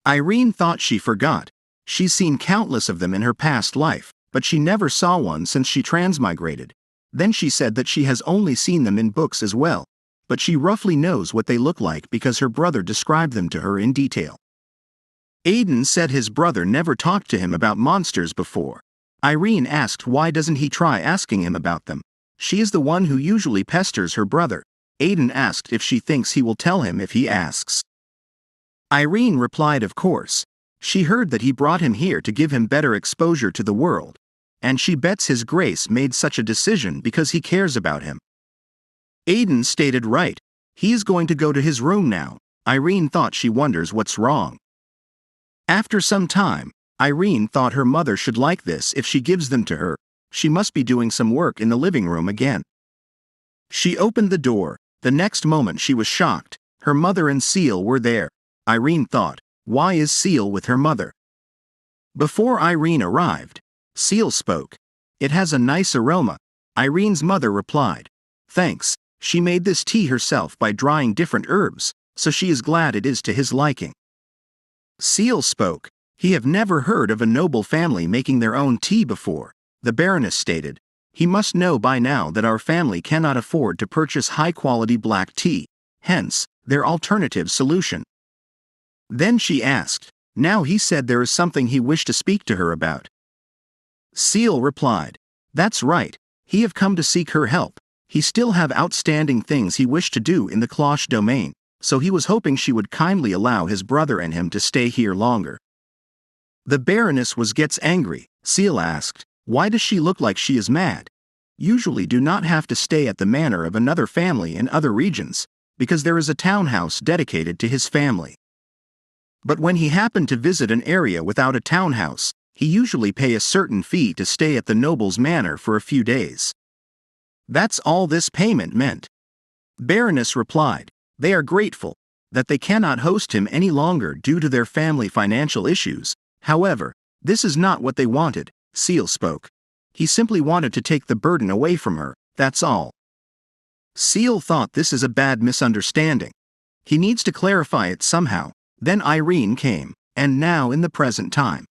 Irene thought she forgot. She's seen countless of them in her past life, but she never saw one since she transmigrated. Then she said that she has only seen them in books as well, but she roughly knows what they look like because her brother described them to her in detail. Aiden said his brother never talked to him about monsters before. Irene asked why doesn't he try asking him about them. She is the one who usually pesters her brother. Aiden asked if she thinks he will tell him if he asks. Irene replied, of course. She heard that he brought him here to give him better exposure to the world, and she bets His Grace made such a decision because he cares about him. Aiden stated, right. He is going to go to his room now. Irene thought she wonders what's wrong. After some time, Irene thought her mother should like this if she gives them to her. She must be doing some work in the living room again. She opened the door. The next moment she was shocked. Her mother and Seal were there. Irene thought, why is Seal with her mother? Before Irene arrived, Seal spoke. It has a nice aroma. Irene's mother replied, thanks. She made this tea herself by drying different herbs, so she is glad it is to his liking. Seal spoke. He have never heard of a noble family making their own tea before. The Baroness stated, he must know by now that our family cannot afford to purchase high-quality black tea, hence, their alternative solution. Then she asked, now he said there is something he wished to speak to her about. Seal replied, that's right, he have come to seek her help. He still have outstanding things he wished to do in the Cloche domain, so he was hoping she would kindly allow his brother and him to stay here longer. The Baroness gets angry. Seal asked, why does she look like she is mad? Usually do not have to stay at the manor of another family in other regions, because there is a townhouse dedicated to his family. But when he happened to visit an area without a townhouse, he usually pay a certain fee to stay at the noble's manor for a few days. That's all this payment meant. Baroness replied, they are grateful that they cannot host him any longer due to their family financial issues. However, this is not what they wanted. Seal spoke. He simply wanted to take the burden away from her, that's all. Seal thought this is a bad misunderstanding. He needs to clarify it somehow. Then Irene came, and now in the present time.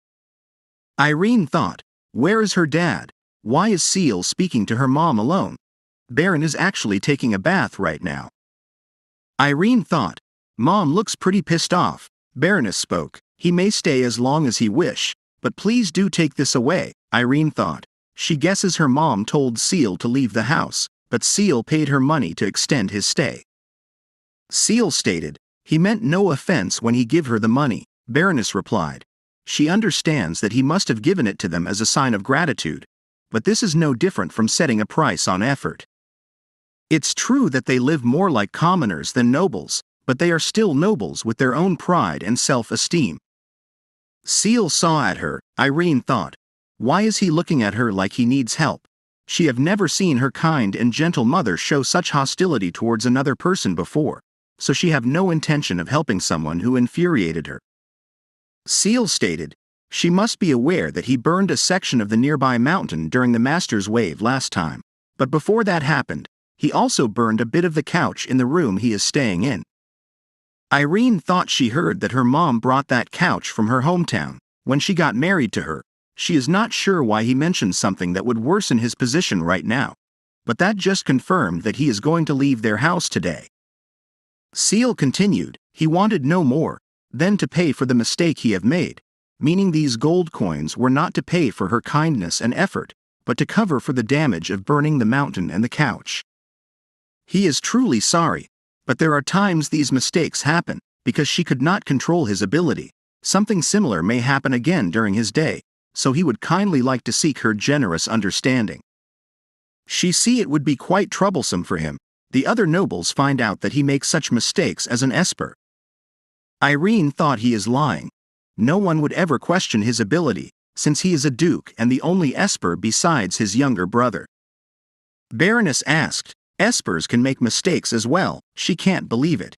Irene thought, where is her dad? Why is Seal speaking to her mom alone? Baron is actually taking a bath right now. Irene thought. Mom looks pretty pissed off. Baroness spoke. He may stay as long as he wish, but please do take this away, Irene thought. She guesses her mom told Seal to leave the house, but Seal paid her money to extend his stay. Seal stated, he meant no offense when he give her the money. Baroness replied. She understands that he must have given it to them as a sign of gratitude, but this is no different from setting a price on effort. It's true that they live more like commoners than nobles, but they are still nobles with their own pride and self-esteem. Seal saw at her, Irene thought. Why is he looking at her like he needs help? She have never seen her kind and gentle mother show such hostility towards another person before, so she have no intention of helping someone who infuriated her. Seal stated, she must be aware that he burned a section of the nearby mountain during the Master's wave last time, but before that happened, he also burned a bit of the couch in the room he is staying in. Irene thought she heard that her mom brought that couch from her hometown when she got married to her. She is not sure why he mentioned something that would worsen his position right now, but that just confirmed that he is going to leave their house today. Seal continued, he wanted no more than to pay for the mistake he have made, meaning these gold coins were not to pay for her kindness and effort, but to cover for the damage of burning the mountain and the couch. He is truly sorry, but there are times these mistakes happen, because she could not control his ability. Something similar may happen again during his day, so he would kindly like to seek her generous understanding. She see it would be quite troublesome for him. The other nobles find out that he makes such mistakes as an esper. Irene thought he is lying. No one would ever question his ability, since he is a duke and the only esper besides his younger brother. Baroness asked, espers can make mistakes as well, she can't believe it.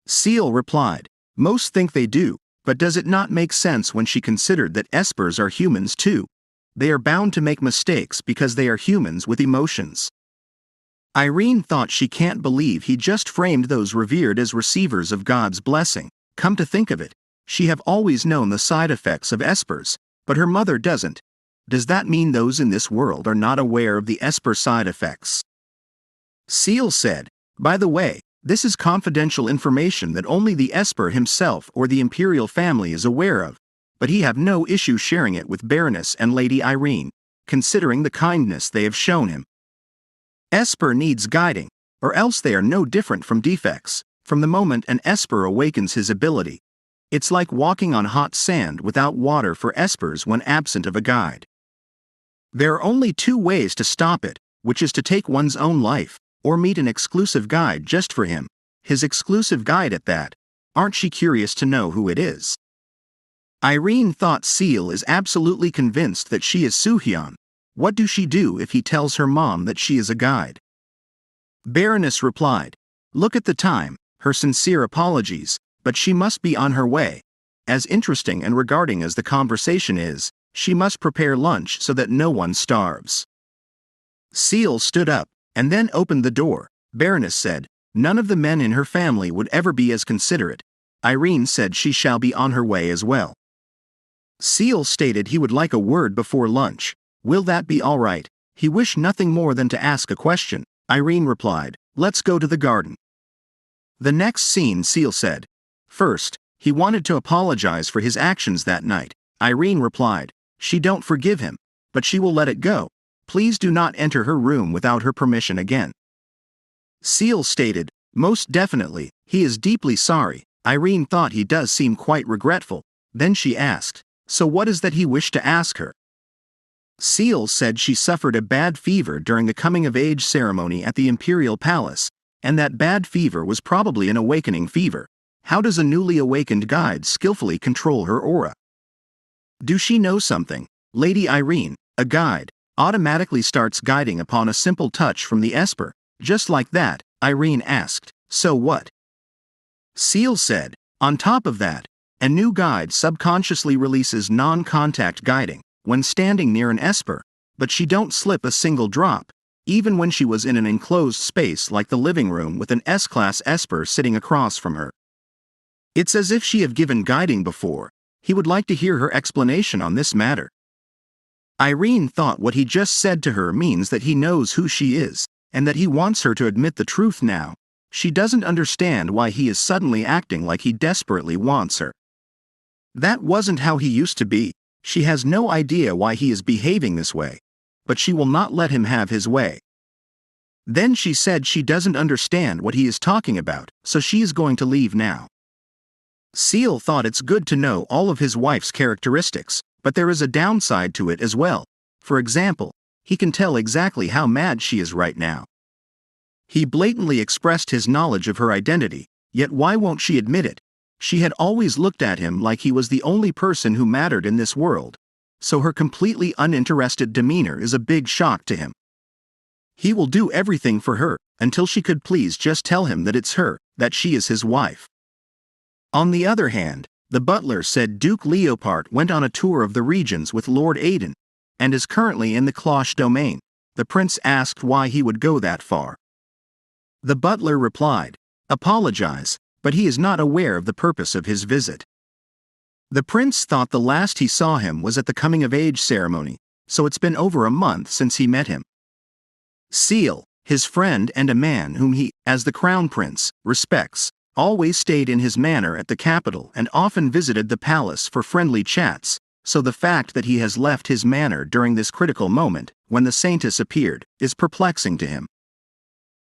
Seal replied, most think they do, but does it not make sense when she considered that espers are humans too? They are bound to make mistakes because they are humans with emotions. Irene thought she can't believe he just framed those revered as receivers of God's blessing. Come to think of it, she have always known the side effects of espers, but her mother doesn't. Does that mean those in this world are not aware of the esper side effects? Seal said, by the way, this is confidential information that only the esper himself or the imperial family is aware of, but he have no issue sharing it with Baroness and Lady Irene, considering the kindness they have shown him. Esper needs guiding, or else they are no different from defects. From the moment an esper awakens his ability, it's like walking on hot sand without water for espers when absent of a guide. There are only two ways to stop it, which is to take one's own life, or meet an exclusive guide just for him, his exclusive guide at that. Aren't she curious to know who it is? Irene thought Seal is absolutely convinced that she is Soohyun. What do she do if he tells her mom that she is a guide? Baroness replied, look at the time, her sincere apologies, but she must be on her way. As interesting and regarding as the conversation is, she must prepare lunch so that no one starves. Seal stood up, and then opened the door. Baroness said, none of the men in her family would ever be as considerate. Irene said she shall be on her way as well. Seal stated he would like a word before lunch. Will that be all right? He wished nothing more than to ask a question. Irene replied, let's go to the garden. The next scene, Seal said. First, he wanted to apologize for his actions that night. Irene replied, she don't forgive him, but she will let it go. Please do not enter her room without her permission again. Seal stated, most definitely, he is deeply sorry. Irene thought he does seem quite regretful. Then she asked, so what is that he wished to ask her? Seal said she suffered a bad fever during the coming-of-age ceremony at the Imperial Palace, and that bad fever was probably an awakening fever. How does a newly awakened guide skillfully control her aura? Do she know something? Lady Irene, a guide, automatically starts guiding upon a simple touch from the esper. Just like that, Irene asked, so what? Seal said, on top of that, a new guide subconsciously releases non-contact guiding when standing near an esper, but she don't slip a single drop, even when she was in an enclosed space like the living room with an S-class esper sitting across from her. It's as if she have given guiding before. He would like to hear her explanation on this matter. Irene thought what he just said to her means that he knows who she is, and that he wants her to admit the truth now. She doesn't understand why he is suddenly acting like he desperately wants her. That wasn't how he used to be. She has no idea why he is behaving this way, but she will not let him have his way. Then she said she doesn't understand what he is talking about, so she is going to leave now. Seal thought it's good to know all of his wife's characteristics, but there is a downside to it as well. For example, he can tell exactly how mad she is right now. He blatantly expressed his knowledge of her identity, yet why won't she admit it? She had always looked at him like he was the only person who mattered in this world, so her completely uninterested demeanor is a big shock to him. He will do everything for her, until she could please just tell him that it's her, that she is his wife. On the other hand, the butler said Duke Leopard went on a tour of the regions with Lord Aiden, and is currently in the Cloche domain. The prince asked why he would go that far. The butler replied, "Apologize, but he is not aware of the purpose of his visit." The prince thought the last he saw him was at the coming-of-age ceremony, so it's been over a month since he met him. Seal, his friend and a man whom he, as the crown prince, respects, always stayed in his manor at the capital and often visited the palace for friendly chats, so the fact that he has left his manor during this critical moment, when the Saintess appeared, is perplexing to him.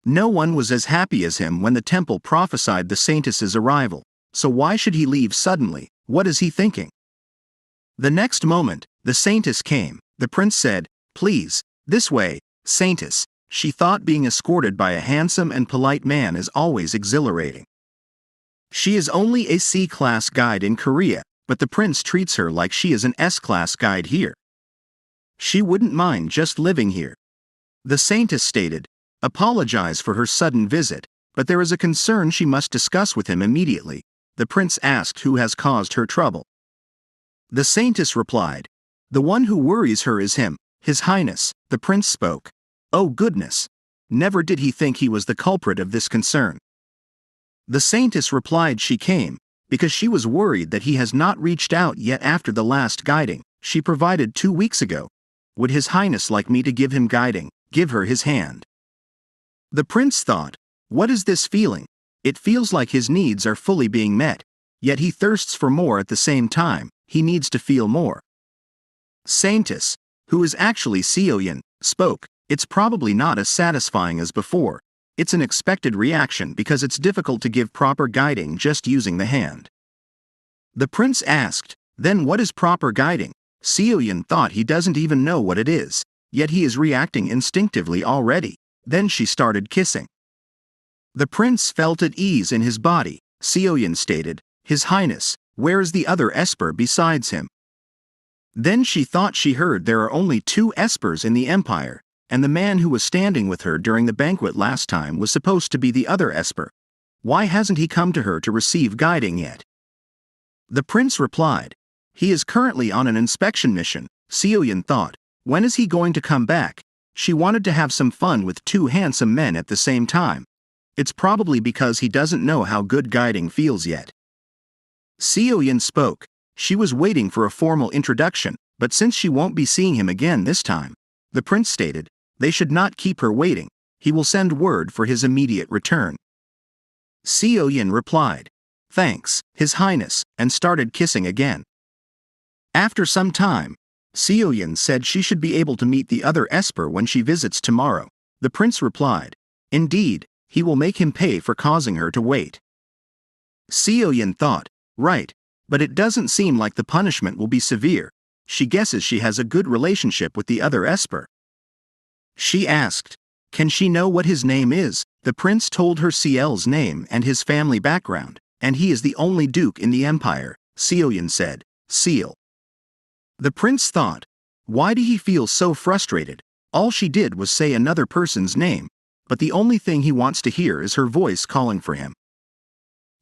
No one was as happy as him when the temple prophesied the Saintess's arrival, so why should he leave suddenly? What is he thinking? The next moment, the Saintess came. The prince said, "Please, this way, Saintess." She thought being escorted by a handsome and polite man is always exhilarating. She is only a C-class guide in Korea, but the prince treats her like she is an S-class guide here. She wouldn't mind just living here. The Saintess stated, "Apologize for her sudden visit, but there is a concern she must discuss with him immediately." The prince asked who has caused her trouble. The Saintess replied, "The one who worries her is him, His Highness." The prince spoke. Oh goodness! Never did he think he was the culprit of this concern. The Saintess replied she came because she was worried that he has not reached out yet after the last guiding she provided 2 weeks ago. Would His Highness like me to give him guiding? Give her his hand. The prince thought, what is this feeling? It feels like his needs are fully being met, yet he thirsts for more at the same time. He needs to feel more. Saintess, who is actually Seoyeon, spoke. It's probably not as satisfying as before. It's an expected reaction because it's difficult to give proper guiding just using the hand. The prince asked, then what is proper guiding? Seoyeon thought he doesn't even know what it is, yet he is reacting instinctively already. Then she started kissing. The prince felt at ease in his body. Seoyeon stated, His Highness, where is the other Esper besides him? Then she thought she heard there are only 2 Espers in the Empire, and the man who was standing with her during the banquet last time was supposed to be the other Esper. Why hasn't he come to her to receive guiding yet? The prince replied, he is currently on an inspection mission. Seoyeon thought, when is he going to come back? She wanted to have some fun with 2 handsome men at the same time. It's probably because he doesn't know how good guiding feels yet. Seoyeon spoke. She was waiting for a formal introduction, but since she won't be seeing him again this time, the prince stated, they should not keep her waiting. He will send word for his immediate return. Seoyeon replied, thanks, His Highness, and started kissing again. After some time, Seoyeon said she should be able to meet the other Esper when she visits tomorrow. The prince replied, indeed, he will make him pay for causing her to wait. Seoyeon thought, right, but it doesn't seem like the punishment will be severe. She guesses she has a good relationship with the other Esper. She asked, can she know what his name is? The prince told her Ciel's name and his family background, and he is the only duke in the Empire. Seoyeon said, Ciel. The prince thought, why did he feel so frustrated? All she did was say another person's name, but the only thing he wants to hear is her voice calling for him.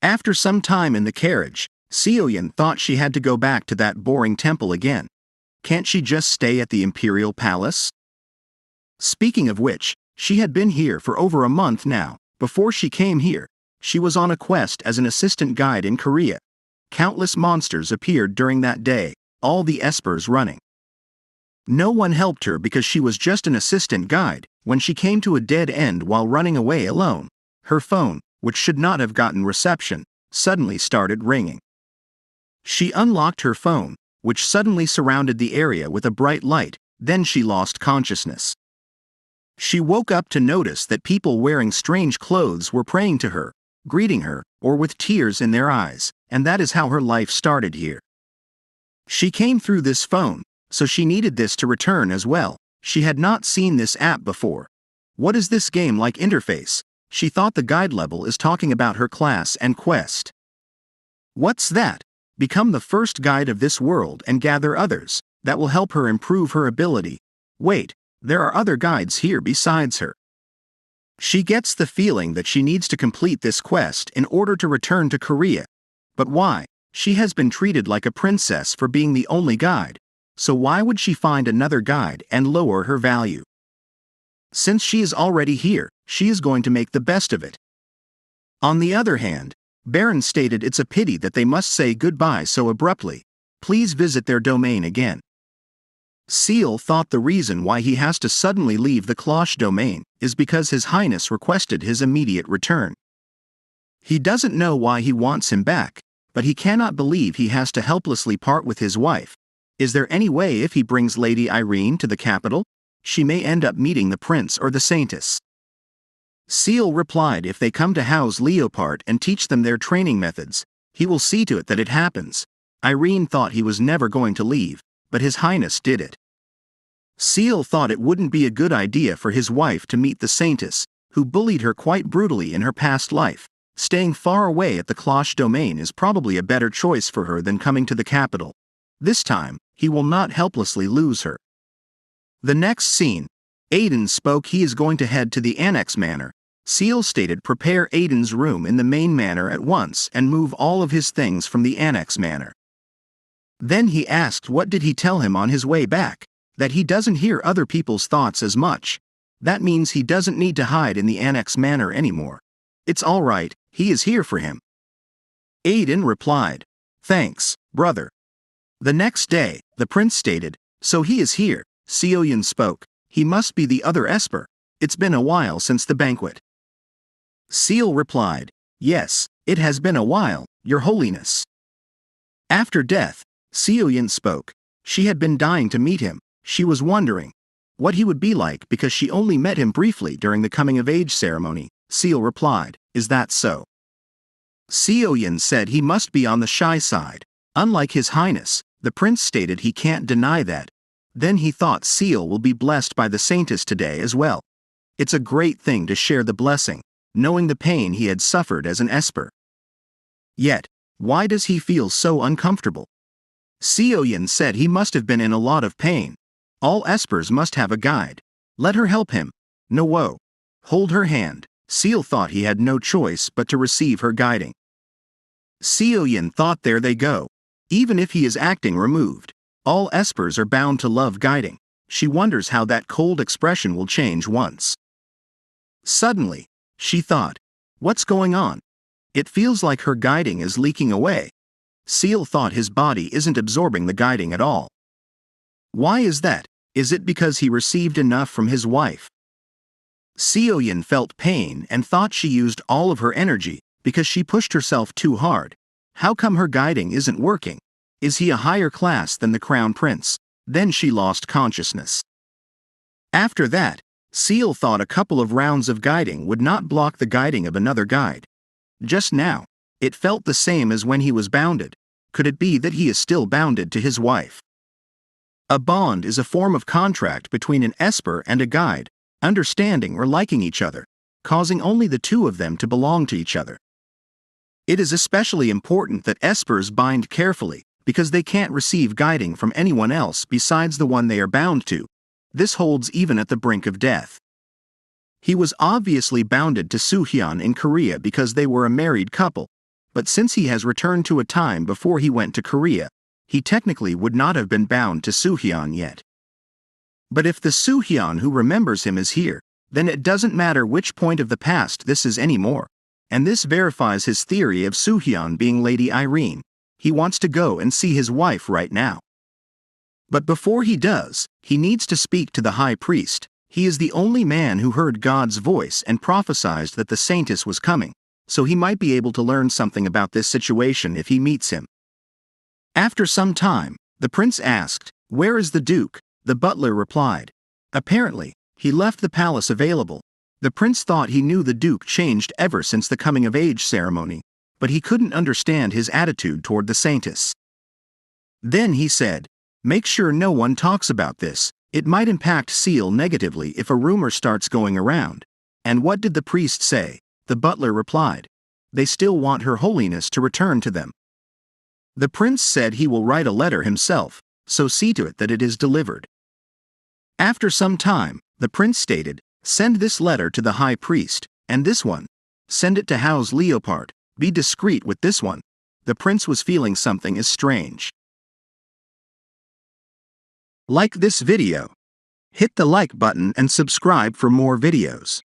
After some time in the carriage, Seoyeon thought she had to go back to that boring temple again. Can't she just stay at the Imperial Palace? Speaking of which, she had been here for over a month now. Before she came here, she was on a quest as an assistant guide in Korea. Countless monsters appeared during that day, all the Espers running. No one helped her because she was just an assistant guide. When she came to a dead end while running away alone, her phone, which should not have gotten reception, suddenly started ringing. She unlocked her phone, which suddenly surrounded the area with a bright light, then she lost consciousness. She woke up to notice that people wearing strange clothes were praying to her, greeting her, or with tears in their eyes, and that is how her life started here. She came through this phone, so she needed this to return as well. She had not seen this app before. What is this game-like interface? She thought the guide level is talking about her class and quest. What's that? Become the first guide of this world and gather others. That will help her improve her ability. Wait, there are other guides here besides her. She gets the feeling that she needs to complete this quest in order to return to Korea. But why? She has been treated like a princess for being the only guide. So why would she find another guide and lower her value? Since she is already here, she is going to make the best of it. On the other hand, Baron stated it's a pity that they must say goodbye so abruptly. Please visit their domain again. Seal thought the reason why he has to suddenly leave the Klosh domain is because His Highness requested his immediate return. He doesn't know why he wants him back, but he cannot believe he has to helplessly part with his wife. Is there any way if he brings Lady Irene to the capital? She may end up meeting the prince or the saintess. Seal replied if they come to house Leopard and teach them their training methods, he will see to it that it happens. Irene thought he was never going to leave, but His Highness did it. Seal thought it wouldn't be a good idea for his wife to meet the saintess, who bullied her quite brutally in her past life. Staying far away at the Klosh domain is probably a better choice for her than coming to the capital. This time, he will not helplessly lose her. The next scene, Aiden spoke he is going to head to the Annex Manor. Seal stated prepare Aiden's room in the main manor at once and move all of his things from the Annex Manor. Then he asked what did he tell him on his way back, that he doesn't hear other people's thoughts as much. That means he doesn't need to hide in the Annex Manor anymore. It's all right, he is here for him. Aiden replied, thanks, brother. The next day, the prince stated, so he is here. Seoyun spoke, he must be the other Esper. It's been a while since the banquet. Seal replied, yes, it has been a while, your holiness. After death, Seoyun spoke, she had been dying to meet him. She was wondering what he would be like because she only met him briefly during the coming-of-age ceremony. Seal replied, is that so? Seoyun said he must be on the shy side. Unlike His Highness, the prince stated he can't deny that. Then he thought Seal will be blessed by the saintess today as well. It's a great thing to share the blessing, knowing the pain he had suffered as an Esper. Yet, why does he feel so uncomfortable? Seoyun said he must have been in a lot of pain. All Espers must have a guide. Let her help him. No woe. Hold her hand. Seal thought he had no choice but to receive her guiding. Seoyun thought there they go. Even if he is acting removed, all Espers are bound to love guiding. She wonders how that cold expression will change once. Suddenly, she thought, what's going on? It feels like her guiding is leaking away. Seal thought his body isn't absorbing the guiding at all. Why is that? Is it because he received enough from his wife? Seoyun felt pain and thought she used all of her energy because she pushed herself too hard. How come her guiding isn't working? Is he a higher class than the Crown Prince? Then she lost consciousness. After that, Seal thought a couple of rounds of guiding would not block the guiding of another guide. Just now, it felt the same as when he was bounded. Could it be that he is still bounded to his wife? A bond is a form of contract between an Esper and a guide, understanding or liking each other, causing only the two of them to belong to each other. It is especially important that Espers bind carefully, because they can't receive guiding from anyone else besides the one they are bound to. This holds even at the brink of death. He was obviously bounded to Soohyun in Korea because they were a married couple, but since he has returned to a time before he went to Korea, he technically would not have been bound to Soohyun yet. But if the Soohyun who remembers him is here, then it doesn't matter which point of the past this is anymore, and this verifies his theory of Soohyun being Lady Irene. He wants to go and see his wife right now. But before he does, he needs to speak to the high priest. He is the only man who heard God's voice and prophesied that the saintess was coming, so he might be able to learn something about this situation if he meets him. After some time, the prince asked, "Where is the duke?" The butler replied. Apparently, he left the palace available. The prince thought he knew the duke changed ever since the coming-of-age ceremony, but he couldn't understand his attitude toward the saintess. Then he said, "Make sure no one talks about this. It might impact Seal negatively if a rumor starts going around." And what did the priest say? The butler replied, "They still want Her Holiness to return to them." The prince said he will write a letter himself, so see to it that it is delivered. After some time, the prince stated, "Send this letter to the high priest, and this one. Send it to House Leopard. Be discreet with this one." The prince was feeling something is strange. Like this video. Hit the like button and subscribe for more videos.